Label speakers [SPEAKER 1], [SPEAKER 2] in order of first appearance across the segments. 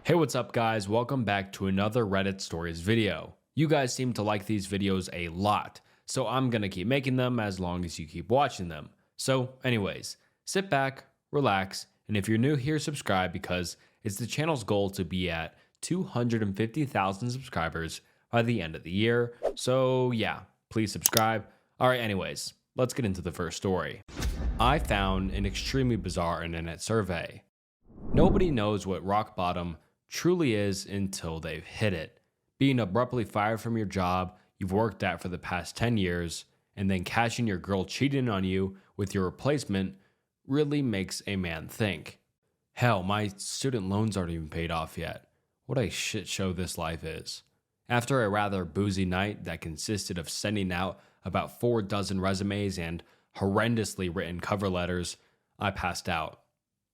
[SPEAKER 1] Hey, what's up guys? Welcome back to another Reddit Stories video. You guys seem to like these videos a lot, so I'm gonna keep making them as long as you keep watching them. So anyways, sit back, relax, and if you're new here, subscribe because it's the channel's goal to be at 250,000 subscribers by the end of the year. So yeah, please subscribe. Alright, anyways, let's get into the first story. I found an extremely bizarre internet survey. Nobody knows what rock bottom truly is until they've hit it. Being abruptly fired from your job you've worked at for the past 10 years and then catching your girl cheating on you with your replacement really makes a man think. Hell, my student loans aren't even paid off yet. What a shit show this life is. After a rather boozy night that consisted of sending out about 4 dozen resumes and horrendously written cover letters, I passed out.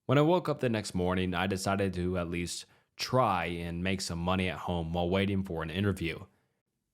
[SPEAKER 1] When I woke up the next morning, I decided to at least try and make some money at home while waiting for an interview.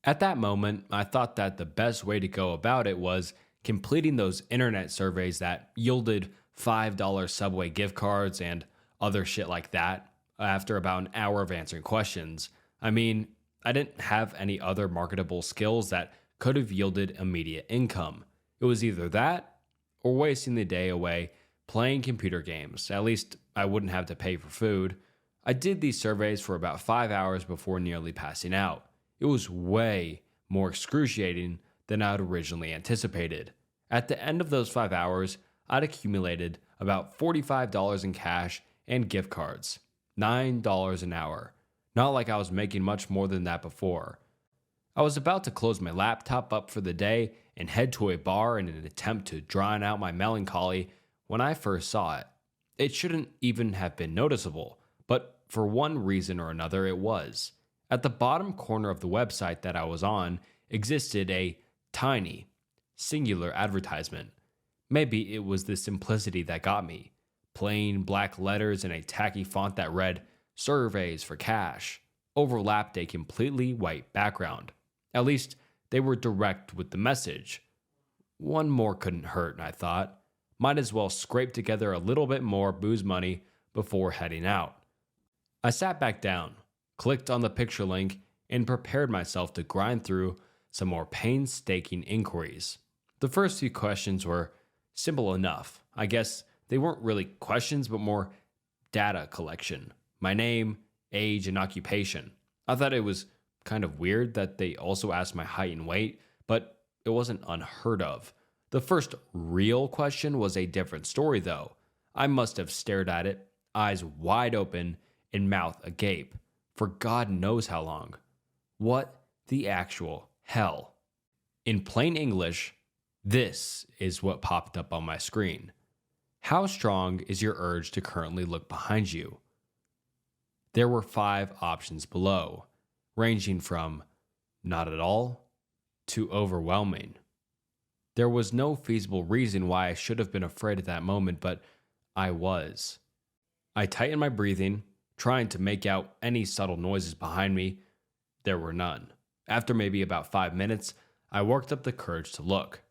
[SPEAKER 1] At that moment, I thought that the best way to go about it was completing those internet surveys that yielded $5 Subway gift cards and other shit like that after about an hour of answering questions. I mean, I didn't have any other marketable skills that could have yielded immediate income. It was either that or wasting the day away playing computer games. At least I wouldn't have to pay for food. I did these surveys for about 5 hours before nearly passing out. It was way more excruciating than I had originally anticipated. At the end of those 5 hours, I'd accumulated about $45 in cash and gift cards. $9 an hour. Not like I was making much more than that before. I was about to close my laptop up for the day and head to a bar in an attempt to drown out my melancholy when I first saw it. It shouldn't even have been noticeable, but for one reason or another it was. At the bottom corner of the website that I was on existed a tiny, singular advertisement. Maybe it was the simplicity that got me. Plain black letters in a tacky font that read, "Surveys for Cash," overlapped a completely white background. At least they were direct with the message. One more couldn't hurt, I thought. Might as well scrape together a little bit more booze money before heading out. I sat back down, clicked on the picture link, and prepared myself to grind through some more painstaking inquiries. The first few questions were simple enough. I guess they weren't really questions, but more data collection. My name, age, and occupation. I thought it was kind of weird that they also asked my height and weight, but it wasn't unheard of. The first real question was a different story, though. I must have stared at it, eyes wide open and mouth agape, for God knows how long. What the actual hell? In plain English, this is what popped up on my screen. How strong is your urge to currently look behind you? There were 5 options below, ranging from not at all to overwhelming. There was no feasible reason why I should have been afraid at that moment, but I was. I tightened my breathing, trying to make out any subtle noises behind me. There were none. After maybe about 5 minutes, I worked up the courage to look.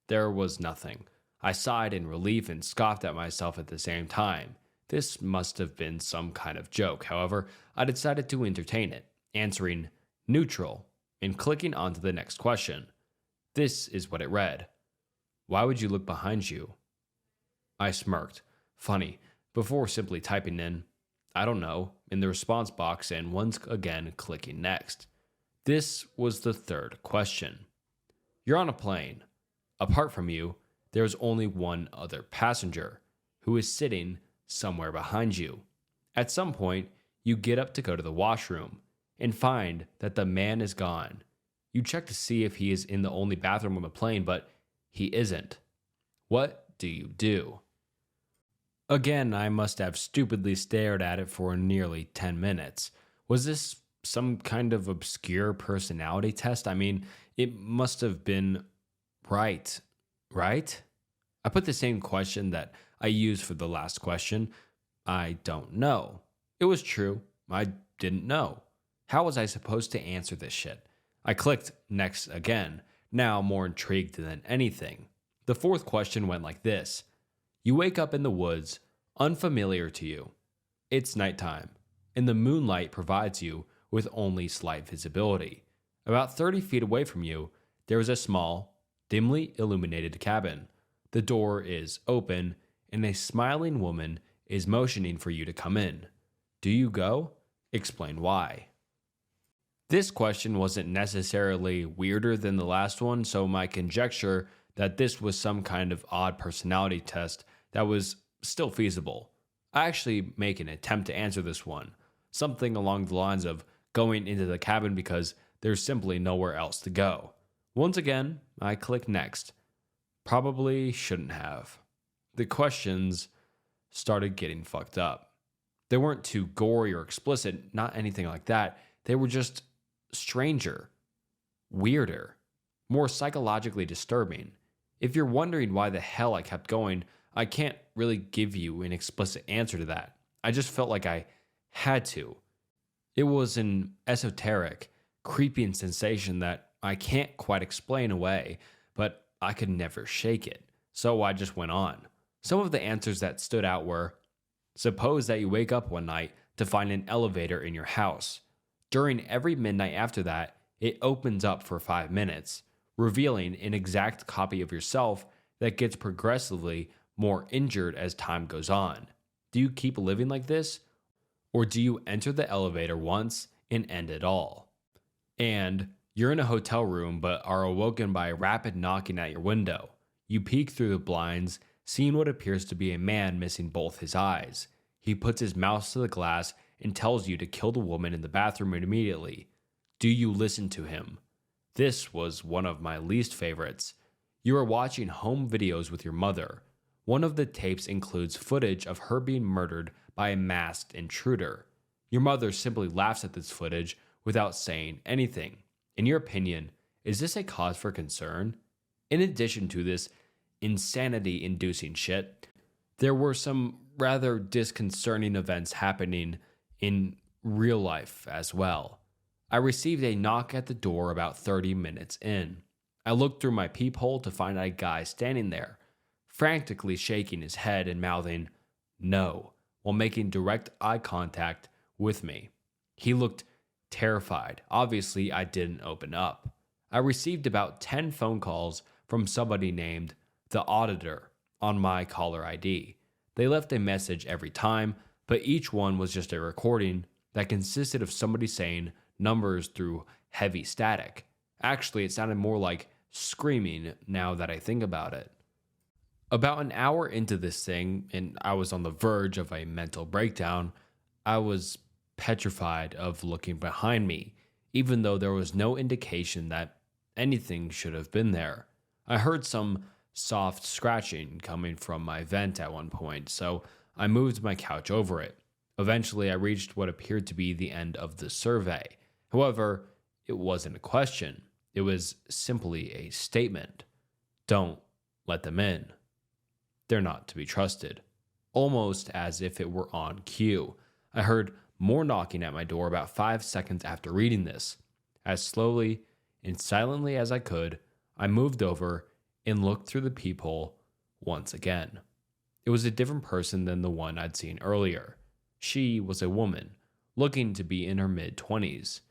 [SPEAKER 1] There was nothing. I sighed in relief and scoffed at myself at the same time. This must have been some kind of joke. However, I decided to entertain it, answering neutral and clicking on to the next question. This is what it read. Why would you look behind you? I smirked, funny, before simply typing in, I don't know, in the response box and once again clicking next. This was the third question. You're on a plane. Apart from you, there's only one other passenger, who is sitting somewhere behind you. At some point, you get up to go to the washroom and find that the man is gone. You check to see if he is in the only bathroom on the plane, but he isn't. What do you do? Again, I must have stupidly stared at it for nearly 10 minutes. Was this some kind of obscure personality test? I mean, it must have been right? I put the same question that I used for the last question. I don't know. It was true. I didn't know. How was I supposed to answer this shit? I clicked next again, now more intrigued than anything. The fourth question went like this. You wake up in the woods, unfamiliar to you. It's nighttime. and the moonlight provides you with only slight visibility. About 30 feet away from you, there is a small, dimly illuminated cabin. The door is open, and a smiling woman is motioning for you to come in. Do you go? Explain why. This question wasn't necessarily weirder than the last one, so my conjecture that this was some kind of odd personality test that was still feasible. I actually make an attempt to answer this one, something along the lines of going into the cabin because there's simply nowhere else to go. Once again, I click next. Probably shouldn't have. The questions started getting fucked up. They weren't too gory or explicit, not anything like that. They were just stranger, weirder, more psychologically disturbing. If you're wondering why the hell I kept going, I can't really give you an explicit answer to that. I just felt like I had to. It was an esoteric, creeping sensation that I can't quite explain away, but I could never shake it. So I just went on. Some of the answers that stood out were, suppose that you wake up one night to find an elevator in your house. During every midnight after that, it opens up for 5 minutes, revealing an exact copy of yourself that gets progressively more injured as time goes on. Do you keep living like this? Or do you enter the elevator once and end it all? And you're in a hotel room but are awoken by a rapid knocking at your window. You peek through the blinds, seeing what appears to be a man missing both his eyes. He puts his mouth to the glass and tells you to kill the woman in the bathroom immediately. Do you listen to him? This was one of my least favorites. You are watching home videos with your mother. One of the tapes includes footage of her being murdered by a masked intruder. Your mother simply laughs at this footage without saying anything. In your opinion, is this a cause for concern? In addition to this insanity-inducing shit, there were some rather disconcerting events happening in real life as well. I received a knock at the door about 30 minutes in. I looked through my peephole to find a guy standing there, frantically shaking his head and mouthing, "No," while making direct eye contact with me. He looked terrified. Obviously, I didn't open up. I received about 10 phone calls from somebody named The Auditor on my caller ID. They left a message every time, but each one was just a recording that consisted of somebody saying numbers through heavy static. Actually, it sounded more like screaming now that I think about it. About an hour into this thing, and I was on the verge of a mental breakdown, I was petrified of looking behind me, even though there was no indication that anything should have been there. I heard some soft scratching coming from my vent at one point, so I moved my couch over it. Eventually, I reached what appeared to be the end of the survey. However, it wasn't a question. It was simply a statement. Don't let them in. They're not to be trusted. Almost as if it were on cue, I heard more knocking at my door about 5 seconds after reading this. As slowly and silently as I could, I moved over and looked through the peephole once again. It was a different person than the one I'd seen earlier. She was a woman, looking to be in her mid-20s.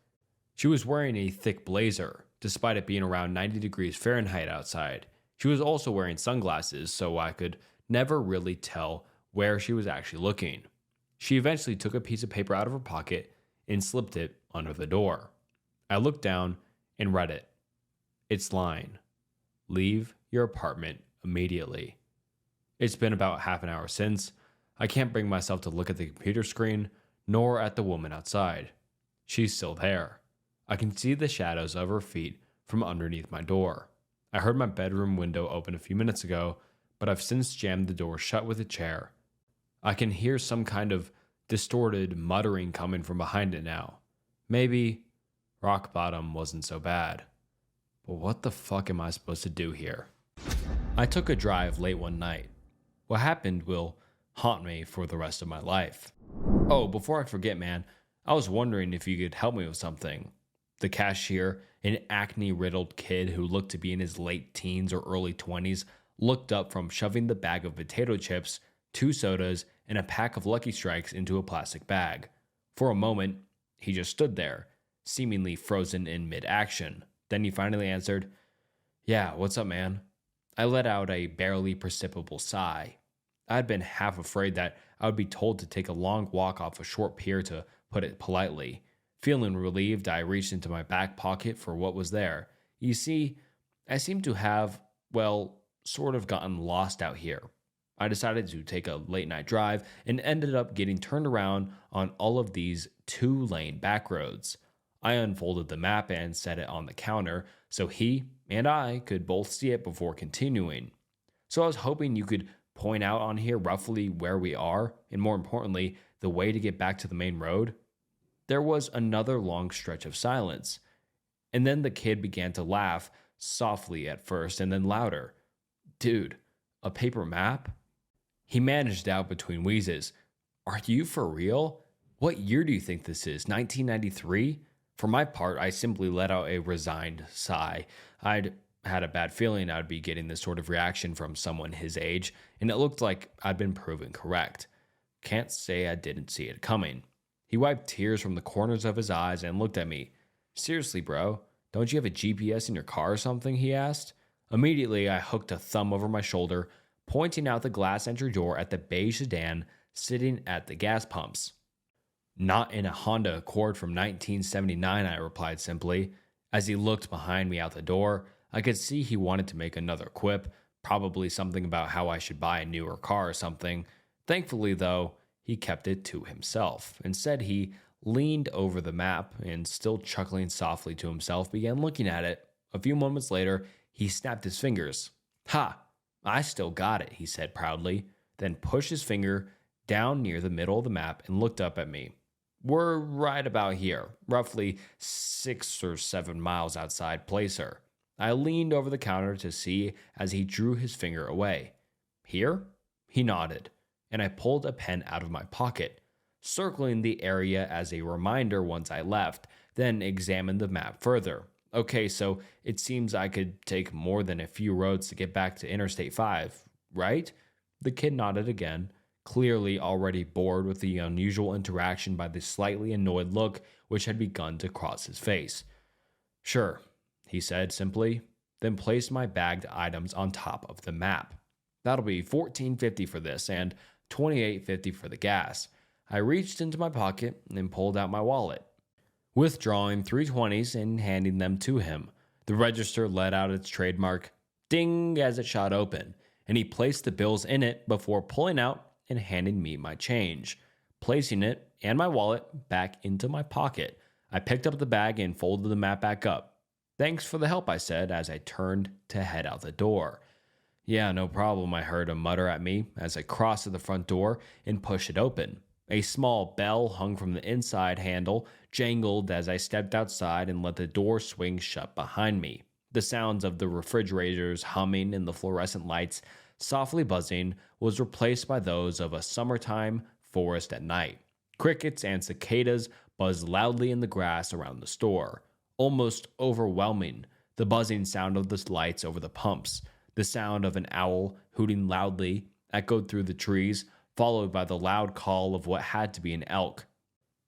[SPEAKER 1] She was wearing a thick blazer, despite it being around 90 degrees Fahrenheit outside. She was also wearing sunglasses, so I could never really tell where she was actually looking. She eventually took a piece of paper out of her pocket and slipped it under the door. I looked down and read it. Its line, "Leave your apartment immediately." It's been about half an hour since. I can't bring myself to look at the computer screen, nor at the woman outside. She's still there. I can see the shadows of her feet from underneath my door. I heard my bedroom window open a few minutes ago, but I've since jammed the door shut with a chair. I can hear some kind of distorted muttering coming from behind it now. Maybe rock bottom wasn't so bad. But what the fuck am I supposed to do here? I took a drive late one night. What happened will haunt me for the rest of my life. Oh, before I forget, man, I was wondering if you could help me with something. The cashier, an acne-riddled kid who looked to be in his late teens or early 20s, looked up from shoving the bag of potato chips, 2 sodas, and a pack of Lucky Strikes into a plastic bag. For a moment, he just stood there, seemingly frozen in mid-action. Then he finally answered, "Yeah, what's up, man?" I let out a barely perceptible sigh. I had been half afraid that I would be told to take a long walk off a short pier, to put it politely. Feeling relieved, I reached into my back pocket for what was there. You see, I seemed to have, well, sort of gotten lost out here. I decided to take a late night drive and ended up getting turned around on all of these 2-lane back roads. I unfolded the map and set it on the counter so he and I could both see it before continuing. So I was hoping you could point out on here roughly where we are, and more importantly, the way to get back to the main road. There was another long stretch of silence, and then the kid began to laugh, softly at first and then louder. "Dude, a paper map?" He managed out between wheezes. "Are you for real? What year do you think this is? 1993? For my part, I simply let out a resigned sigh. I'd had a bad feeling I'd be getting this sort of reaction from someone his age, and it looked like I'd been proven correct. Can't say I didn't see it coming. He wiped tears from the corners of his eyes and looked at me. "Seriously, bro, don't you have a GPS in your car or something?" he asked. Immediately, I hooked a thumb over my shoulder, pointing out the glass entry door at the beige sedan sitting at the gas pumps. "Not in a Honda Accord from 1979, I replied simply. As he looked behind me out the door, I could see he wanted to make another quip, probably something about how I should buy a newer car or something. Thankfully, though, he kept it to himself. Instead, he leaned over the map and, still chuckling softly to himself, began looking at it. A few moments later, he snapped his fingers. "Ha! I still got it," he said proudly, then pushed his finger down near the middle of the map and looked up at me. "We're right about here, roughly 6 or 7 miles outside Placer." I leaned over the counter to see as he drew his finger away. "Here?" He nodded, and I pulled a pen out of my pocket, circling the area as a reminder once I left, then examined the map further. "Okay, so it seems I could take more than a few roads to get back to Interstate 5, right?" The kid nodded again, clearly already bored with the unusual interaction by the slightly annoyed look which had begun to cross his face. "Sure," he said simply, then placed my bagged items on top of the map. "That'll be $14.50 for this and $28.50 for the gas." I reached into my pocket and pulled out my wallet, withdrawing 320s and handing them to him. The register let out its trademark ding as it shot open, and he placed the bills in it before pulling out and handing me my change. Placing it and my wallet back into my pocket, I picked up the bag and folded the map back up. "Thanks for the help," I said as I turned to head out the door. "Yeah, no problem," I heard him mutter at me as I crossed to the front door and pushed it open. A small bell hung from the inside handle jangled as I stepped outside and let the door swing shut behind me. The sounds of the refrigerators humming and the fluorescent lights softly buzzing was replaced by those of a summertime forest at night. Crickets and cicadas buzzed loudly in the grass around the store, almost overwhelming the buzzing sound of the lights over the pumps. The sound of an owl hooting loudly echoed through the trees, followed by the loud call of what had to be an elk.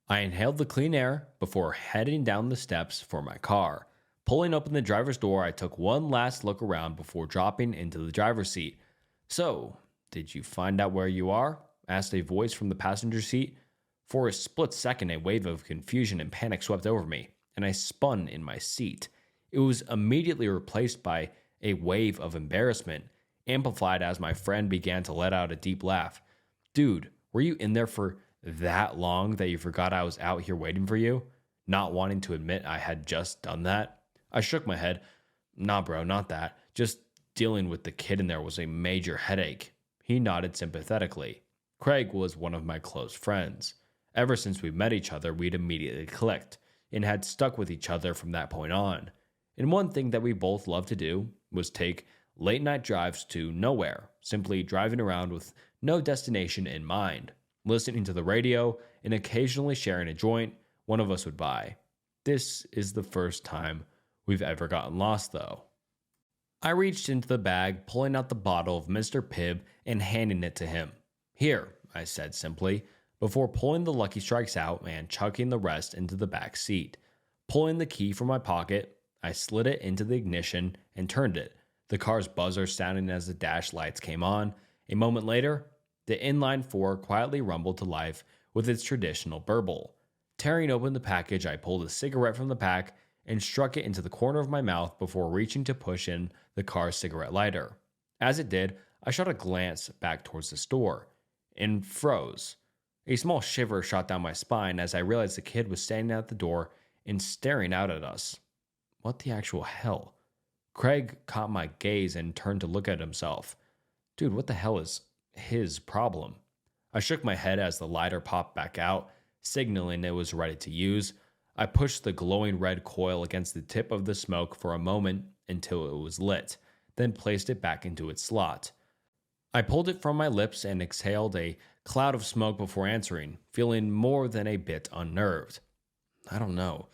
[SPEAKER 1] I inhaled the clean air before heading down the steps for my car. Pulling open the driver's door, I took one last look around before dropping into the driver's seat. "So, did you find out where you are?" asked a voice from the passenger seat. For a split second, a wave of confusion and panic swept over me, and I spun in my seat. It was immediately replaced by a wave of embarrassment, amplified as my friend began to let out a deep laugh. "Dude, were you in there for that long that you forgot I was out here waiting for you?" Not wanting to admit I had just done that. I shook my head. "Nah, bro, not that. Just dealing with the kid in there was a major headache." He nodded sympathetically. Craig was one of my close friends. Ever since we met each other, we'd immediately clicked, and had stuck with each other from that point on. And one thing that we both loved to do was take late night drives to nowhere, simply driving around with no destination in mind, listening to the radio and occasionally sharing a joint one of us would buy. This is the first time we've ever gotten lost, though. I reached into the bag, pulling out the bottle of Mr. Pibb and handing it to him. "Here," I said simply, before pulling the Lucky Strikes out and chucking the rest into the back seat. Pulling the key from my pocket, I slid it into the ignition and turned it, the car's buzzer sounding as the dash lights came on. A moment later, the inline four quietly rumbled to life with its traditional burble. Tearing open the package, I pulled a cigarette from the pack and struck it into the corner of my mouth before reaching to push in the car's cigarette lighter. As it did, I shot a glance back towards the store and froze. A small shiver shot down my spine as I realized the kid was standing at the door and staring out at us. What the actual hell? Craig caught my gaze and turned to look at himself. Dude, what the hell is his problem? I shook my head as the lighter popped back out, signaling it was ready to use. I pushed the glowing red coil against the tip of the smoke for a moment until it was lit, then placed it back into its slot. I pulled it from my lips and exhaled a cloud of smoke before answering, feeling more than a bit unnerved. I don't know,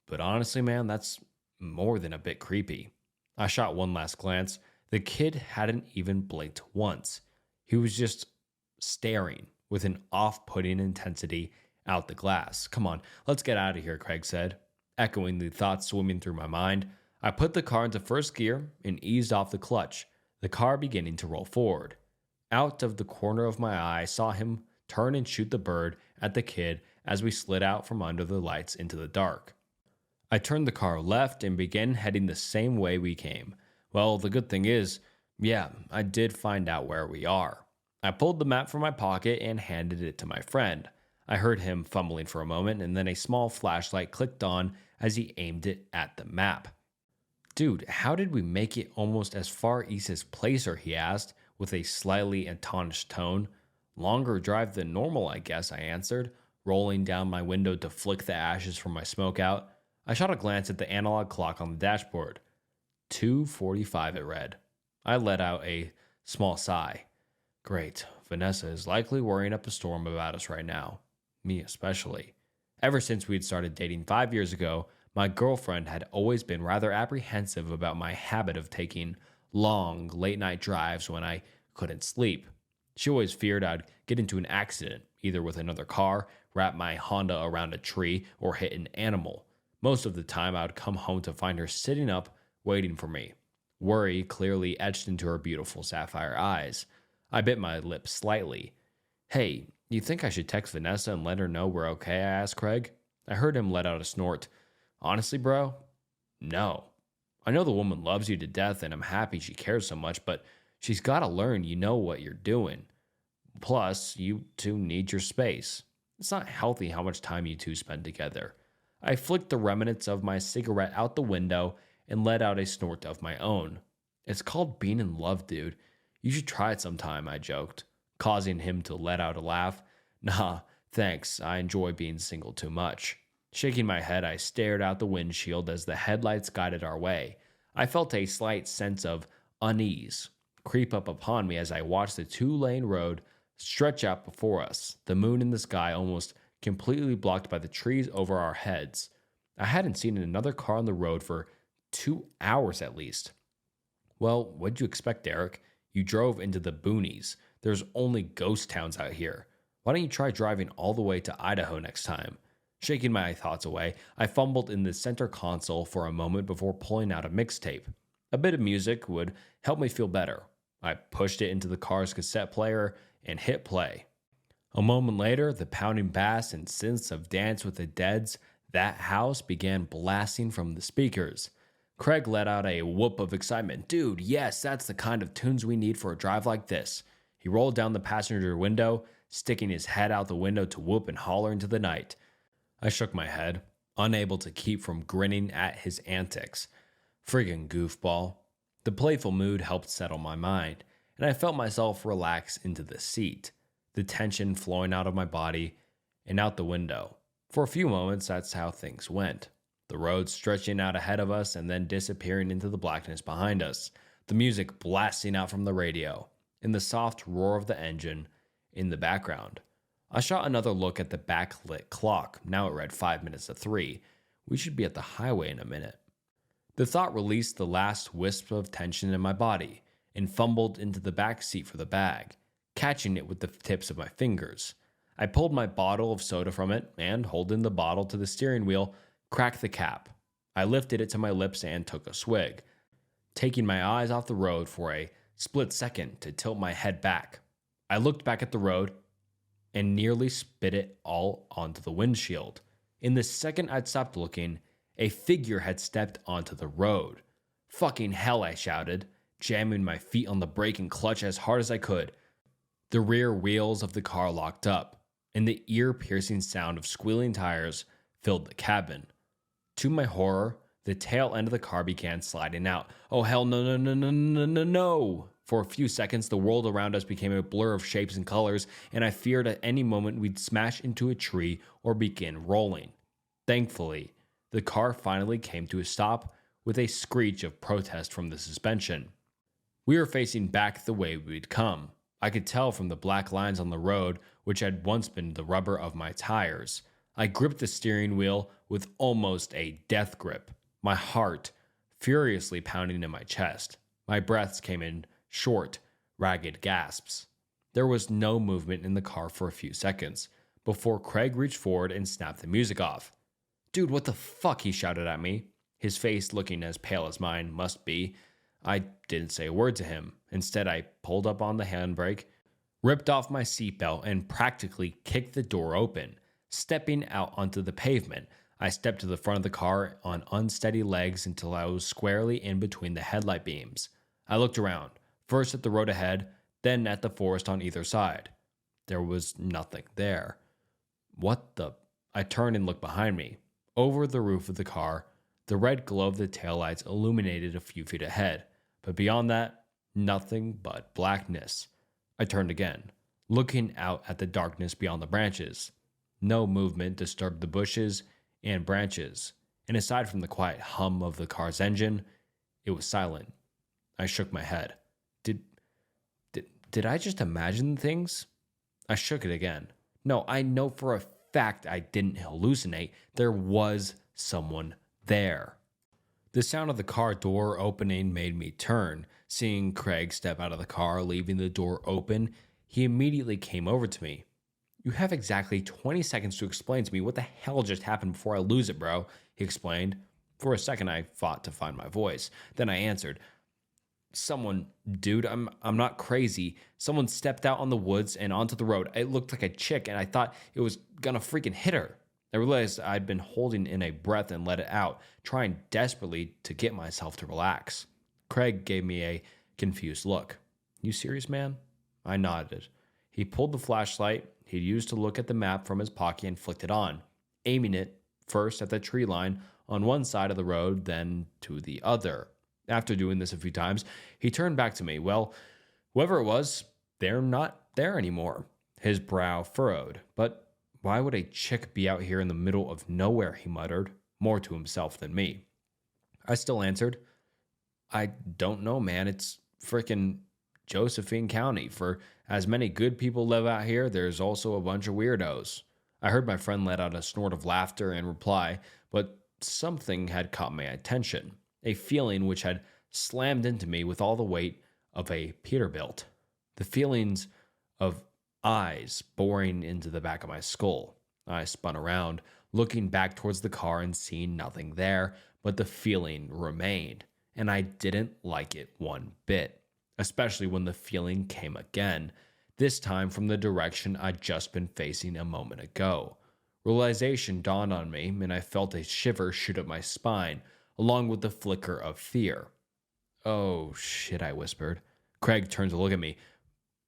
[SPEAKER 1] but honestly, man, that's more than a bit creepy. I shot one last glance. The kid hadn't even blinked once. He was just staring with an off-putting intensity out the glass. Come on, let's get out of here, Craig said, echoing the thoughts swimming through my mind. I put the car into first gear and eased off the clutch, the car beginning to roll forward. Out of the corner of my eye, I saw him turn and shoot the bird at the kid as we slid out from under the lights into the dark. I turned the car left and began heading the same way we came. Well, the good thing is, yeah, I did find out where we are. I pulled the map from my pocket and handed it to my friend. I heard him fumbling for a moment, and then a small flashlight clicked on as he aimed it at the map. Dude, how did we make it almost as far east as Placer? He asked, with a slightly astonished tone. Longer drive than normal, I guess, I answered, rolling down my window to flick the ashes from my smoke out. I shot a glance at the analog clock on the dashboard. 2:45 it read. I let out a small sigh. Great, Vanessa is likely worrying up a storm about us right now. Me especially. Ever since we had started dating 5 years ago, my girlfriend had always been rather apprehensive about my habit of taking long, late-night drives when I couldn't sleep. She always feared I'd get into an accident, either with another car, wrap my Honda around a tree, or hit an animal. Most of the time, I would come home to find her sitting up, waiting for me. Worry clearly etched into her beautiful sapphire eyes. I bit my lip slightly. Hey, you think I should text Vanessa and let her know we're okay? I asked Craig. I heard him let out a snort. Honestly, bro? No. I know the woman loves you to death and I'm happy she cares so much, but she's got to learn you know what you're doing. Plus, you two need your space. It's not healthy how much time you two spend together. I flicked the remnants of my cigarette out the window and let out a snort of my own. It's called being in love, dude. You should try it sometime, I joked, causing him to let out a laugh. Nah, thanks. I enjoy being single too much. Shaking my head, I stared out the windshield as the headlights guided our way. I felt a slight sense of unease creep up upon me as I watched the two-lane road stretch out before us, the moon in the sky almost completely blocked by the trees over our heads. I hadn't seen another car on the road for 2 hours at least. Well, what'd you expect, Derek? You drove into the boonies. There's only ghost towns out here. Why don't you try driving all the way to Idaho next time? Shaking my thoughts away, I fumbled in the center console for a moment before pulling out a mixtape. A bit of music would help me feel better. I pushed it into the car's cassette player and hit play. A moment later, the pounding bass and synths of Dance with the Dead's That House began blasting from the speakers. Craig let out a whoop of excitement. Dude, yes, that's the kind of tunes we need for a drive like this. He rolled down the passenger window, sticking his head out the window to whoop and holler into the night. I shook my head, unable to keep from grinning at his antics. Friggin' goofball. The playful mood helped settle my mind, and I felt myself relax into the seat, the tension flowing out of my body and out the window. For a few moments, that's how things went. The road stretching out ahead of us and then disappearing into the blackness behind us, the music blasting out from the radio, and the soft roar of the engine in the background. I shot another look at the backlit clock. Now it read 5 minutes to 3. We should be at the highway in a minute. The thought released the last wisp of tension in my body and fumbled into the back seat for the bag, catching it with the tips of my fingers. I pulled my bottle of soda from it and, holding the bottle to the steering wheel, cracked the cap. I lifted it to my lips and took a swig, taking my eyes off the road for a split second to tilt my head back. I looked back at the road and nearly spit it all onto the windshield. In the second I'd stopped looking, a figure had stepped onto the road. Fucking hell, I shouted, jamming my feet on the brake and clutch as hard as I could. The rear wheels of the car locked up, and the ear-piercing sound of squealing tires filled the cabin. To my horror, the tail end of the car began sliding out. Oh hell, no, no, no, no, no, no, no. For a few seconds, the world around us became a blur of shapes and colors, and I feared at any moment we'd smash into a tree or begin rolling. Thankfully, the car finally came to a stop with a screech of protest from the suspension. We were facing back the way we'd come. I could tell from the black lines on the road, which had once been the rubber of my tires. I gripped the steering wheel with almost a death grip, my heart furiously pounding in my chest. My breaths came in short, ragged gasps. There was no movement in the car for a few seconds, before Craig reached forward and snapped the music off. "Dude, what the fuck?" he shouted at me, his face looking as pale as mine must be. I didn't say a word to him. Instead, I pulled up on the handbrake, ripped off my seatbelt, and practically kicked the door open. Stepping out onto the pavement, I stepped to the front of the car on unsteady legs until I was squarely in between the headlight beams. I looked around, first at the road ahead, then at the forest on either side. There was nothing there. What the? I turned and looked behind me. Over the roof of the car, the red glow of the taillights illuminated a few feet ahead, but beyond that, nothing but blackness. I turned again, looking out at the darkness beyond the branches. No movement disturbed the bushes and branches, and aside from the quiet hum of the car's engine, it was silent. I shook my head. Did I just imagine things? I shook it again. No, I know for a fact I didn't hallucinate. There was someone there. The sound of the car door opening made me turn. Seeing Craig step out of the car, leaving the door open, he immediately came over to me. "You have exactly 20 seconds to explain to me what the hell just happened before I lose it, bro," he explained. For a second, I fought to find my voice. Then I answered, Dude, I'm not crazy. Someone stepped out on the woods and onto the road. It looked like a chick, and I thought it was gonna freaking hit her." I realized I'd been holding in a breath and let it out, trying desperately to get myself to relax. Craig gave me a confused look. "You serious, man?" I nodded. He pulled the flashlight he'd used to look at the map from his pocket and flicked it on, aiming it first at the tree line on one side of the road, then to the other. After doing this a few times, he turned back to me. "Well, whoever it was, they're not there anymore." His brow furrowed. "But why would a chick be out here in the middle of nowhere?" he muttered, more to himself than me. I still answered, "I don't know, man. It's frickin' Josephine County. For as many good people live out here, there's also a bunch of weirdos." I heard my friend let out a snort of laughter in reply, but something had caught my attention. A feeling which had slammed into me with all the weight of a Peterbilt. The feelings of eyes boring into the back of my skull. I spun around, looking back towards the car and seeing nothing there, but the feeling remained, and I didn't like it one bit, especially when the feeling came again, this time from the direction I'd just been facing a moment ago. Realization dawned on me, and I felt a shiver shoot up my spine, along with the flicker of fear. "Oh, shit," I whispered. Craig turned to look at me.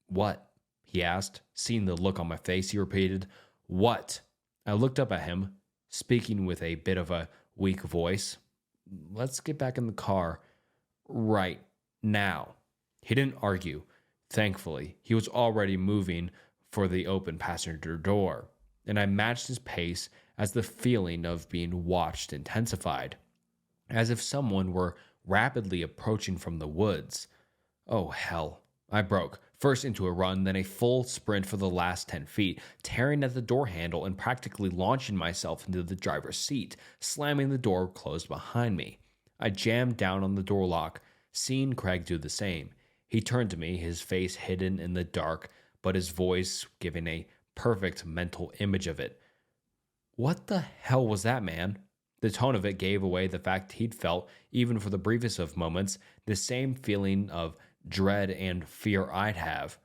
[SPEAKER 1] "What?" he asked. Seeing the look on my face, he repeated, "What?" I looked up at him, speaking with a bit of a weak voice. "Let's get back in the car right now." He didn't argue. Thankfully, he was already moving for the open passenger door, and I matched his pace as the feeling of being watched intensified, as if someone were rapidly approaching from the woods. Oh, hell. I broke, first into a run, then a full sprint for the last 10 feet, tearing at the door handle and practically launching myself into the driver's seat, slamming the door closed behind me. I jammed down on the door lock, seeing Craig do the same. He turned to me, his face hidden in the dark, but his voice giving a perfect mental image of it. What the hell was that, man? The tone of it gave away the fact he'd felt, even for the briefest of moments, the same feeling of dread and fear I'd have.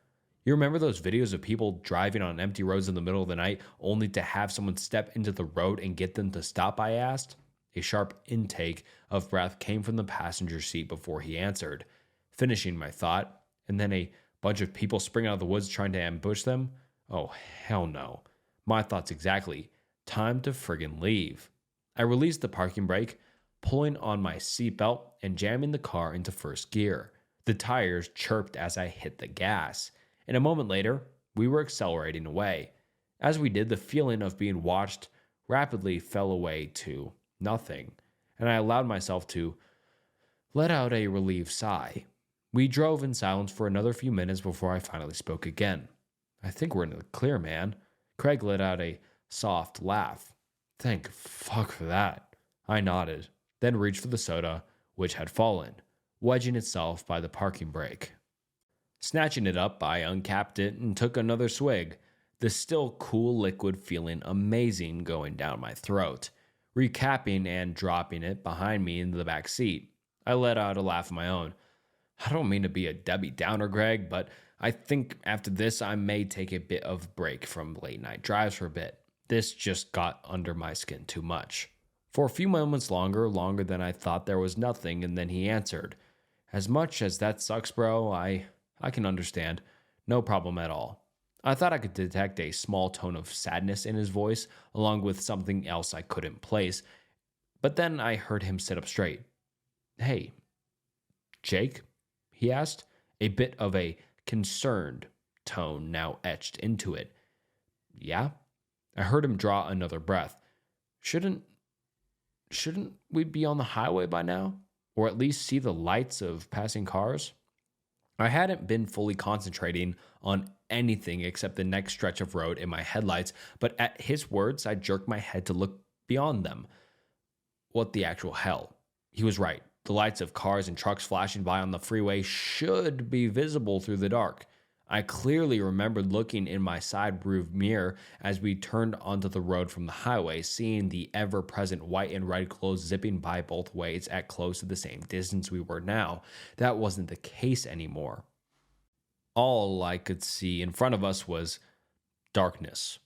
[SPEAKER 1] You remember those videos of people driving on empty roads in the middle of the night only to have someone step into the road and get them to stop? I asked. A sharp intake of breath came from the passenger seat before he answered, finishing my thought, and then a bunch of people spring out of the woods trying to ambush them? Oh, hell no. My thoughts exactly. Time to friggin' leave. I released the parking brake, pulling on my seatbelt and jamming the car into first gear. The tires chirped as I hit the gas, and a moment later, we were accelerating away. As we did, the feeling of being watched rapidly fell away to nothing, and I allowed myself to let out a relieved sigh. We drove in silence for another few minutes before I finally spoke again. I think we're in the clear, man. Craig let out a soft laugh. Thank fuck for that. I nodded, then reached for the soda, which had fallen, wedging itself by the parking brake. Snatching it up, I uncapped it and took another swig, the still cool liquid feeling amazing going down my throat. Recapping and dropping it behind me into the back seat, I let out a laugh of my own. I don't mean to be a Debbie Downer, Greg, but I think after this I may take a bit of break from late night drives for a bit. This just got under my skin too much. For a few moments longer than I thought, there was nothing, and then he answered. As much as that sucks, bro, I can understand. No problem at all. I thought I could detect a small tone of sadness in his voice, along with something else I couldn't place, but then I heard him sit up straight. Hey, Jake? He asked, a bit of a concerned tone now etched into it. Yeah? I heard him draw another breath. Shouldn't we be on the highway by now? Or at least see the lights of passing cars? I hadn't been fully concentrating on anything except the next stretch of road in my headlights, but at his words, I jerked my head to look beyond them. What the actual hell? He was right. The lights of cars and trucks flashing by on the freeway should be visible through the dark. I clearly remembered looking in my side rear mirror as we turned onto the road from the highway, seeing the ever-present white and red clothes zipping by both ways at close to the same distance we were now. That wasn't the case anymore. All I could see in front of us was darkness.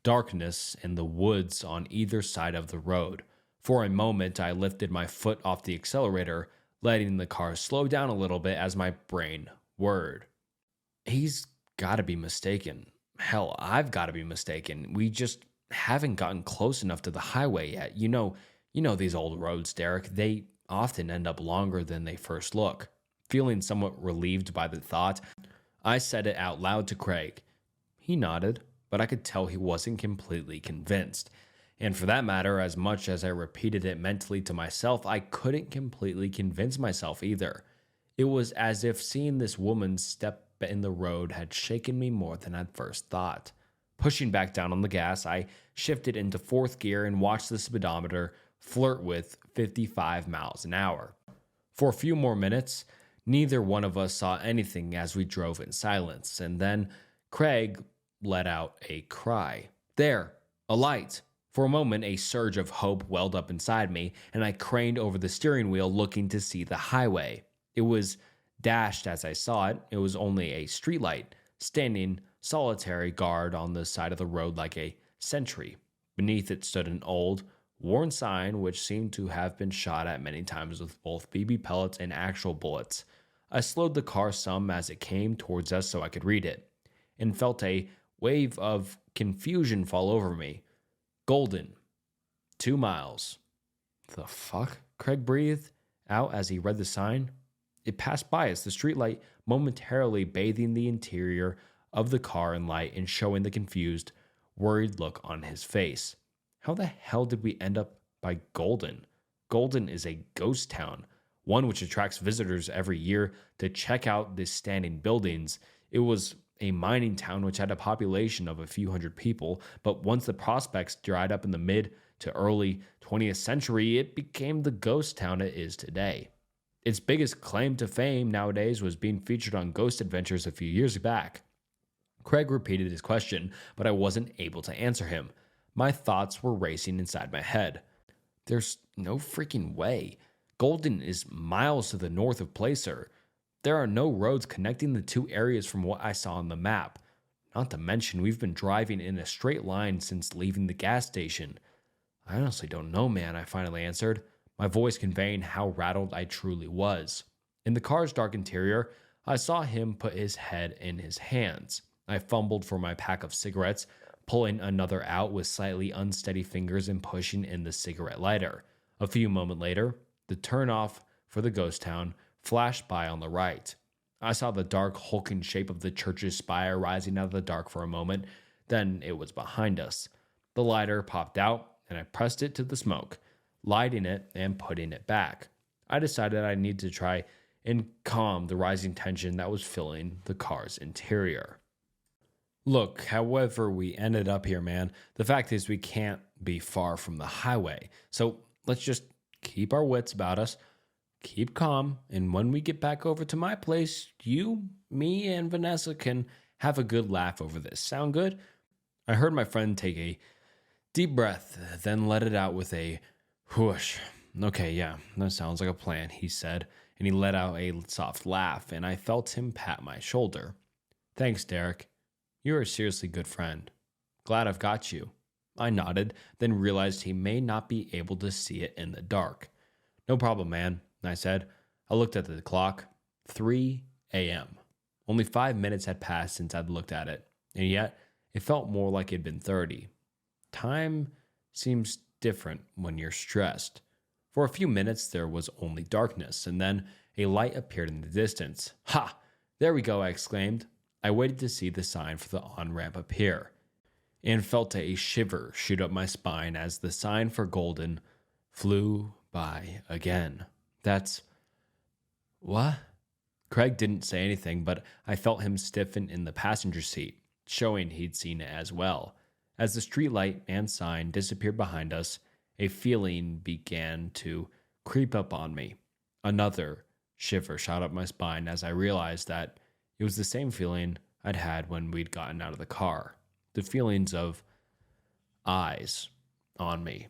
[SPEAKER 1] Darkness in the woods on either side of the road. For a moment, I lifted my foot off the accelerator, letting the car slow down a little bit as my brain whirred. He's got to be mistaken. Hell, I've got to be mistaken. We just haven't gotten close enough to the highway yet. You know these old roads, Derek. They often end up longer than they first look. Feeling somewhat relieved by the thought, I said it out loud to Craig. He nodded, but I could tell he wasn't completely convinced. And for that matter, as much as I repeated it mentally to myself, I couldn't completely convince myself either. It was as if seeing this woman step in the road had shaken me more than I'd first thought. Pushing back down on the gas, I shifted into fourth gear and watched the speedometer flirt with 55 miles an hour. For a few more minutes, neither one of us saw anything as we drove in silence, and then Craig let out a cry. There, a light. For a moment, a surge of hope welled up inside me, and I craned over the steering wheel looking to see the highway. It was dashed as I saw it. It was only a streetlight, standing solitary guard on the side of the road like a sentry. Beneath it stood an old, worn sign which seemed to have been shot at many times with both BB pellets and actual bullets. I slowed the car some as it came towards us so I could read it, and felt a wave of confusion fall over me. Golden. 2 miles. The fuck? Craig breathed out as he read the sign. It passed by us, the streetlight momentarily bathing the interior of the car in light and showing the confused, worried look on his face. How the hell did we end up by Golden? Golden is a ghost town, one which attracts visitors every year to check out the standing buildings. It was a mining town which had a population of a few hundred people, but once the prospects dried up in the mid to early 20th century, it became the ghost town it is today. Its biggest claim to fame nowadays was being featured on Ghost Adventures a few years back. Craig repeated his question, but I wasn't able to answer him. My thoughts were racing inside my head. There's no freaking way. Golden is miles to the north of Placer. There are no roads connecting the two areas from what I saw on the map. Not to mention, we've been driving in a straight line since leaving the gas station. I honestly don't know, man, I finally answered, my voice conveying how rattled I truly was. In the car's dark interior, I saw him put his head in his hands. I fumbled for my pack of cigarettes, pulling another out with slightly unsteady fingers and pushing in the cigarette lighter. A few moments later, the turnoff for the ghost town flashed by on the right. I saw the dark, hulking shape of the church's spire rising out of the dark for a moment, then it was behind us. The lighter popped out, and I pressed it to the smoke, lighting it and putting it back. I decided I needed to try and calm the rising tension that was filling the car's interior. Look, however we ended up here, man, the fact is we can't be far from the highway. So let's just keep our wits about us, keep calm, and when we get back over to my place, you, me, and Vanessa can have a good laugh over this. Sound good? I heard my friend take a deep breath, then let it out with a whoosh. Okay, yeah, that sounds like a plan, he said, and he let out a soft laugh, and I felt him pat my shoulder. Thanks, Derek. You're a seriously good friend. Glad I've got you. I nodded, then realized he may not be able to see it in the dark. No problem, man, I said. I looked at the clock. 3 a.m. Only 5 minutes had passed since I'd looked at it, and yet it felt more like it'd been 30. Time seems different when you're stressed. For a few minutes, there was only darkness, and then a light appeared in the distance. Ha! There we go, I exclaimed. I waited to see the sign for the on-ramp appear, and felt a shiver shoot up my spine as the sign for Golden flew by again. That's... What? Craig didn't say anything, but I felt him stiffen in the passenger seat, showing he'd seen it as well. As the streetlight and sign disappeared behind us, a feeling began to creep up on me. Another shiver shot up my spine as I realized that it was the same feeling I'd had when we'd gotten out of the car. The feelings of eyes on me.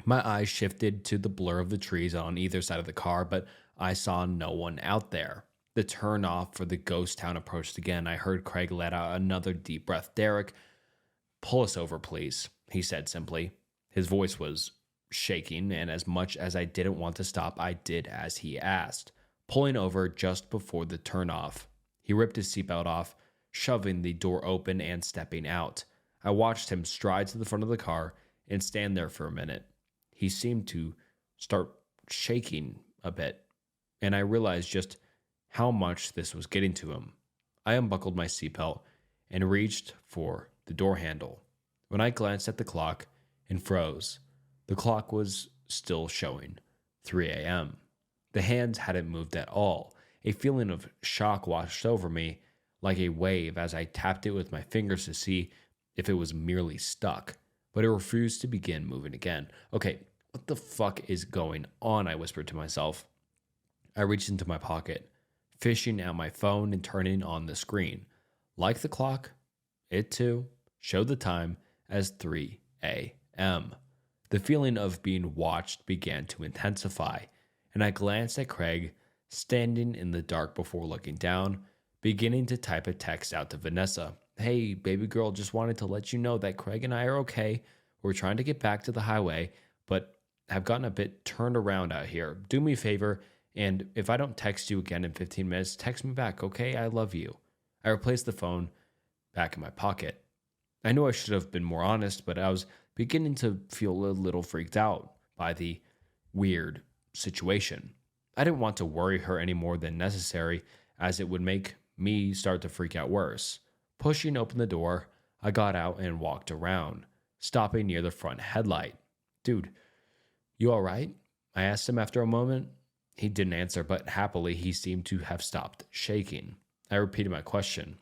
[SPEAKER 1] My eyes shifted to the blur of the trees on either side of the car, but I saw no one out there. The turnoff for the ghost town approached again. I heard Craig let out another deep breath. Derek, pull us over, please, he said simply. His voice was shaking, and as much as I didn't want to stop, I did as he asked, pulling over just before the turnoff. He ripped his seatbelt off, shoving the door open and stepping out. I watched him stride to the front of the car and stand there for a minute. He seemed to start shaking a bit, and I realized just how much this was getting to him. I unbuckled my seatbelt and reached for the door handle. When I glanced at the clock and froze, the clock was still showing 3 a.m. The hands hadn't moved at all. A feeling of shock washed over me like a wave as I tapped it with my fingers to see if it was merely stuck, but it refused to begin moving again. Okay, what the fuck is going on? I whispered to myself. I reached into my pocket, fishing out my phone and turning on the screen. Like the clock, it too showed the time as 3 a.m. The feeling of being watched began to intensify, and I glanced at Craig, standing in the dark before looking down, beginning to type a text out to Vanessa. Hey, baby girl, just wanted to let you know that Craig and I are okay. We're trying to get back to the highway, but have gotten a bit turned around out here. Do me a favor, and if I don't text you again in 15 minutes, text me back, okay? I love you. I replaced the phone back in my pocket. I knew I should have been more honest, but I was beginning to feel a little freaked out by the weird situation. I didn't want to worry her any more than necessary, as it would make me start to freak out worse. Pushing open the door, I got out and walked around, stopping near the front headlight. Dude, you all right? I asked him after a moment. He didn't answer, but happily he seemed to have stopped shaking. I repeated my question.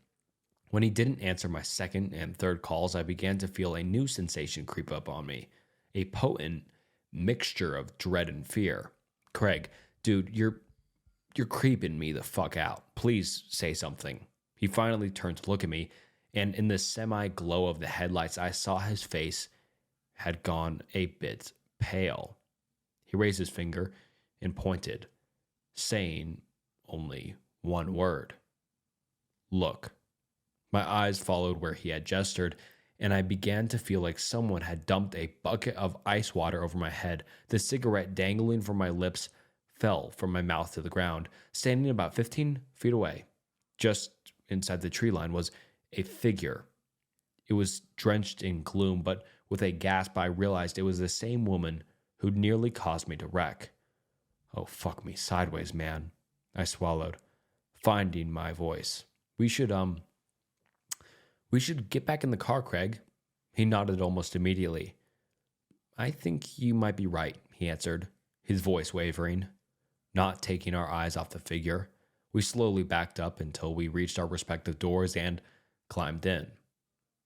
[SPEAKER 1] When he didn't answer my second and third calls, I began to feel a new sensation creep up on me, a potent mixture of dread and fear. Craig, dude, you're creeping me the fuck out. Please say something. He finally turned to look at me, And in the semi-glow of the headlights, I saw his face had gone a bit pale. He raised his finger and pointed, saying only one word. Look. My eyes followed where he had gestured, and I began to feel like someone had dumped a bucket of ice water over my head. The cigarette dangling from my lips fell from my mouth to the ground. Standing about 15 feet away, just inside the tree line, was a figure. It was drenched in gloom, but with a gasp I realized it was the same woman who'd nearly caused me to wreck. Oh, fuck me sideways, man. I swallowed, finding my voice. We should get back in the car, Craig. He nodded almost immediately. I think you might be right, he answered, his voice wavering. Not taking our eyes off the figure, we slowly backed up until we reached our respective doors and climbed in.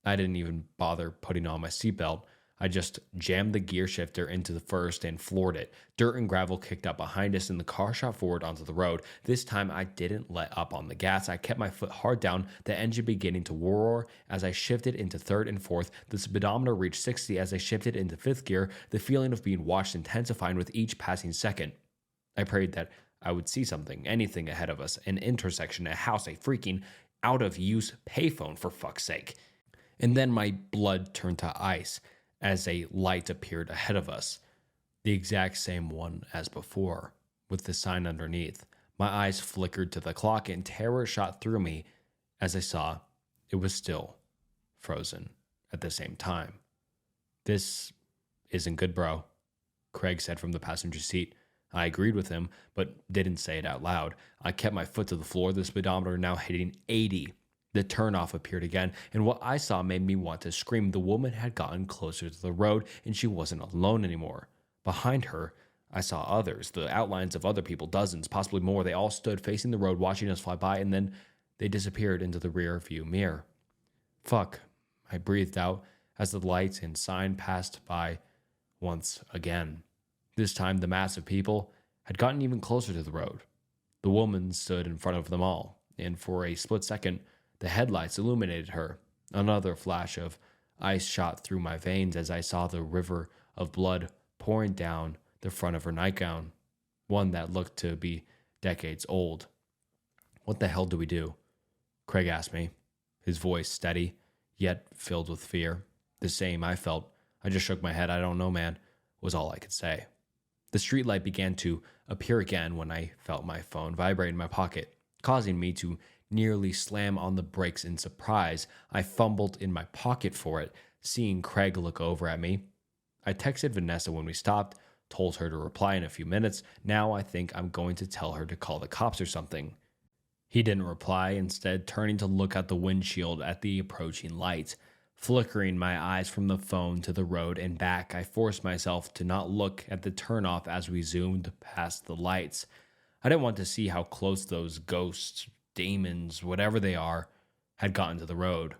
[SPEAKER 1] I didn't even bother putting on my seatbelt. I just jammed the gear shifter into the first and floored it. Dirt and gravel kicked up behind us and the car shot forward onto the road. This time I didn't let up on the gas. I kept my foot hard down, the engine beginning to roar as I shifted into third and fourth. The speedometer reached 60 as I shifted into fifth gear, the feeling of being watched intensifying with each passing second. I prayed that I would see something, anything ahead of us, an intersection, a house, a freaking out-of-use payphone, for fuck's sake. And then my blood turned to ice as a light appeared ahead of us, the exact same one as before, with the sign underneath. My eyes flickered to the clock and terror shot through me as I saw it was still frozen at the same time. This isn't good, bro, Craig said from the passenger seat. I agreed with him, but didn't say it out loud. I kept my foot to the floor, the speedometer now hitting 80. The turnoff appeared again, and what I saw made me want to scream. The woman had gotten closer to the road, and she wasn't alone anymore. Behind her, I saw others, the outlines of other people, dozens, possibly more. They all stood facing the road, watching us fly by, and then they disappeared into the rear view mirror. Fuck, I breathed out as the lights and sign passed by once again. This time, the mass of people had gotten even closer to the road. The woman stood in front of them all, and for a split second, the headlights illuminated her. Another flash of ice shot through my veins as I saw the river of blood pouring down the front of her nightgown, one that looked to be decades old. What the hell do we do? Craig asked me, his voice steady, yet filled with fear. The same I felt. I just shook my head. I don't know, man, was all I could say. The streetlight began to appear again when I felt my phone vibrate in my pocket, causing me to nearly slam on the brakes in surprise. I fumbled in my pocket for it, seeing Craig look over at me. I texted Vanessa when we stopped, told her to reply in a few minutes. Now I think I'm going to tell her to call the cops or something. He didn't reply, instead turning to look out the windshield at the approaching lights. Flickering my eyes from the phone to the road and back, I forced myself to not look at the turnoff as we zoomed past the lights. I didn't want to see how close those ghosts, demons, whatever they are, had gotten to the road.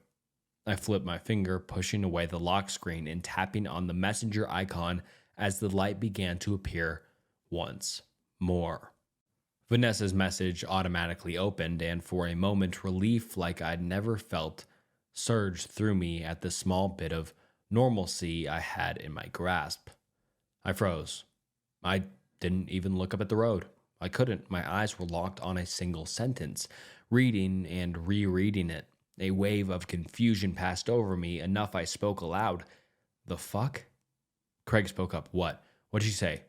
[SPEAKER 1] I flipped my finger, pushing away the lock screen and tapping on the messenger icon as the light began to appear once more. Vanessa's message automatically opened, and for a moment, relief like I'd never felt surged through me at the small bit of normalcy I had in my grasp. I froze. I didn't even look up at the road. I couldn't. My eyes were locked on a single sentence, reading and rereading it. A wave of confusion passed over me, enough I spoke aloud. The fuck? Craig spoke up. What? What'd she say?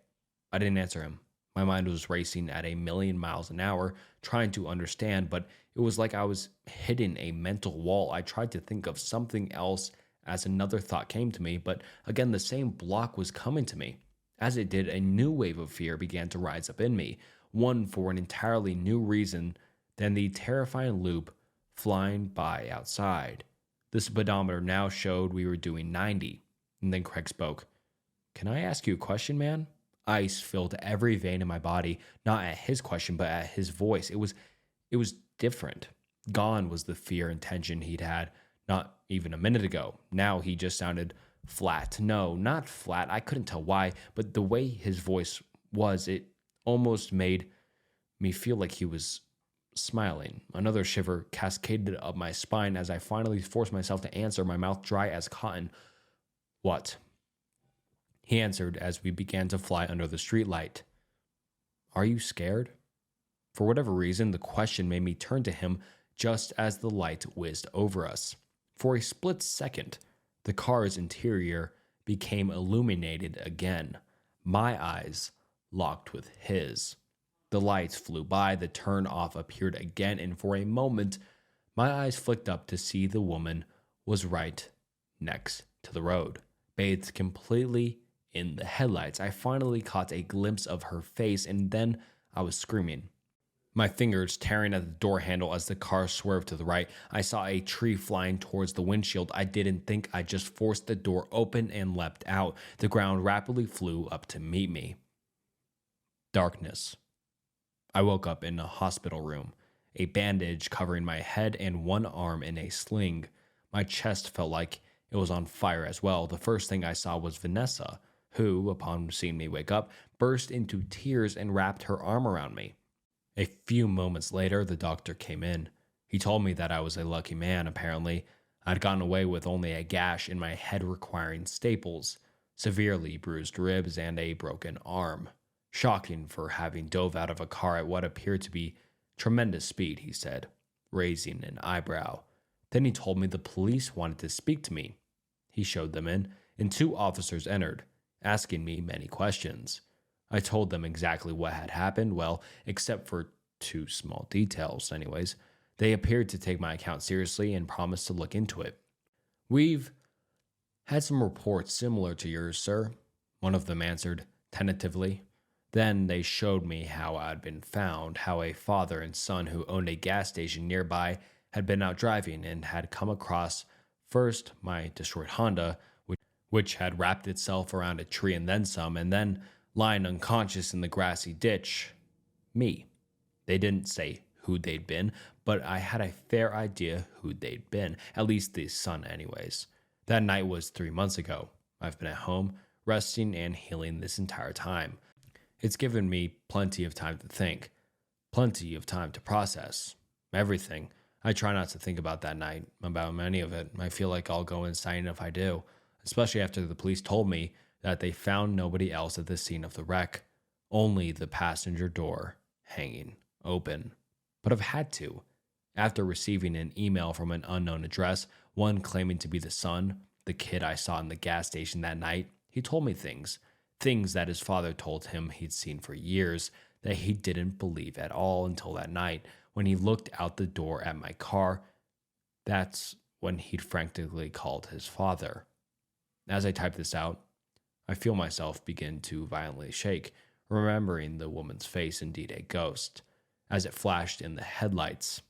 [SPEAKER 1] I didn't answer him. My mind was racing at 1,000,000 miles an hour, trying to understand, but it was like I was hitting a mental wall. I tried to think of something else as another thought came to me, but again, the same block was coming to me. As it did, a new wave of fear began to rise up in me, one for an entirely new reason than the terrifying loop flying by outside. The speedometer now showed we were doing 90, and then Craig spoke. Can I ask you a question, man? Ice filled every vein in my body, not at his question, but at his voice. It was different. Gone was the fear and tension he'd had not even a minute ago. Now he just sounded flat. No, not flat. I couldn't tell why, but the way his voice was, it almost made me feel like he was smiling. Another shiver cascaded up my spine as I finally forced myself to answer, my mouth dry as cotton. What? He answered as we began to fly under the streetlight. Are you scared? For whatever reason, the question made me turn to him just as the light whizzed over us. For a split second, the car's interior became illuminated again. My eyes locked with his. The lights flew by, the turn off appeared again, and for a moment, my eyes flicked up to see the woman was right next to the road, bathed completely in the headlights. I finally caught a glimpse of her face, and then I was screaming, my fingers tearing at the door handle as the car swerved to the right. I saw a tree flying towards the windshield. I didn't think, I just forced the door open and leapt out. The ground rapidly flew up to meet me. Darkness. I woke up in a hospital room, a bandage covering my head and one arm in a sling. My chest felt like it was on fire as well. The first thing I saw was Vanessa, who, upon seeing me wake up, burst into tears and wrapped her arm around me. A few moments later, the doctor came in. He told me that I was a lucky man, apparently. I'd gotten away with only a gash in my head requiring staples, severely bruised ribs, and a broken arm. Shocking for having dove out of a car at what appeared to be tremendous speed, he said, raising an eyebrow. Then he told me the police wanted to speak to me. He showed them in, and 2 officers entered, asking me many questions. I told them exactly what had happened, well, except for 2 small details, anyways. They appeared to take my account seriously and promised to look into it. We've had some reports similar to yours, sir, one of them answered tentatively. Then they showed me how I'd been found, how a father and son who owned a gas station nearby had been out driving and had come across first my destroyed Honda, which had wrapped itself around a tree and then some, and then lying unconscious in the grassy ditch, me. They didn't say who they'd been, but I had a fair idea who they'd been, at least the son anyways. That night was 3 months ago. I've been at home, resting and healing this entire time. It's given me plenty of time to think, plenty of time to process everything. I try not to think about that night, about any of it. I feel like I'll go insane if I do, especially after the police told me that they found nobody else at the scene of the wreck, only the passenger door hanging open. But I've had to. After receiving an email from an unknown address, one claiming to be the son, the kid I saw in the gas station that night, he told me things that his father told him he'd seen for years, that he didn't believe at all until that night when he looked out the door at my car. That's when he'd frantically called his father. As I type this out, I feel myself begin to violently shake, remembering the woman's face, indeed a ghost, as it flashed in the headlights.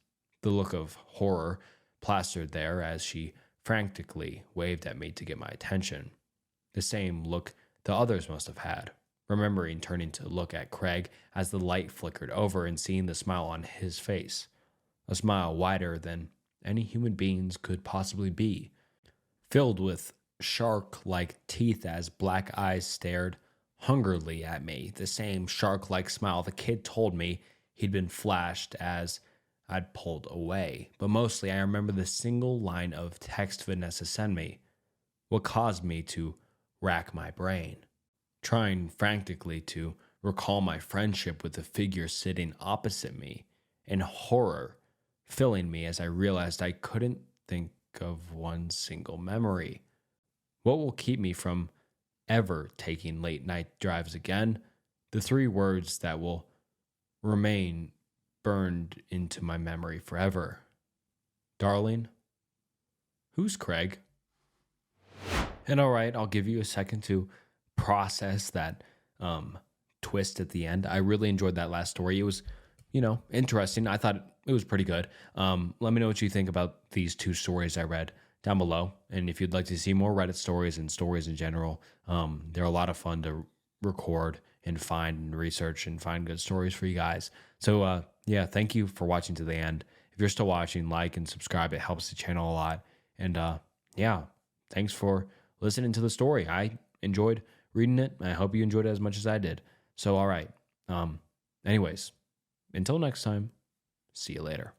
[SPEAKER 1] The look of horror plastered there as she frantically waved at me to get my attention. The same look the others must have had, remembering turning to look at Craig as the light flickered over and seeing the smile on his face, a smile wider than any human being's could possibly be, filled with shark-like teeth as black eyes stared hungrily at me, the same shark-like smile the kid told me he'd been flashed as I'd pulled away. But mostly I remember the single line of text Vanessa sent me, what caused me to rack my brain, trying frantically to recall my friendship with the figure sitting opposite me, and horror filling me as I realized I couldn't think of one single memory. What will keep me from ever taking late night drives again? The 3 words that will remain burned into my memory forever. Darling, who's Craig? And all right, I'll give you a second to process that twist at the end. I really enjoyed that last story. It was, interesting. I thought it was pretty good. Let me know what you think about these 2 stories I read down below. And if you'd like to see more Reddit stories and stories in general, they're a lot of fun to record and find and research and find good stories for you guys. So thank you for watching to the end. If you're still watching, like and subscribe. It helps the channel a lot. And thanks for listening to the story. I enjoyed reading it. I hope you enjoyed it as much as I did. So all right. Anyways, until next time, See you later.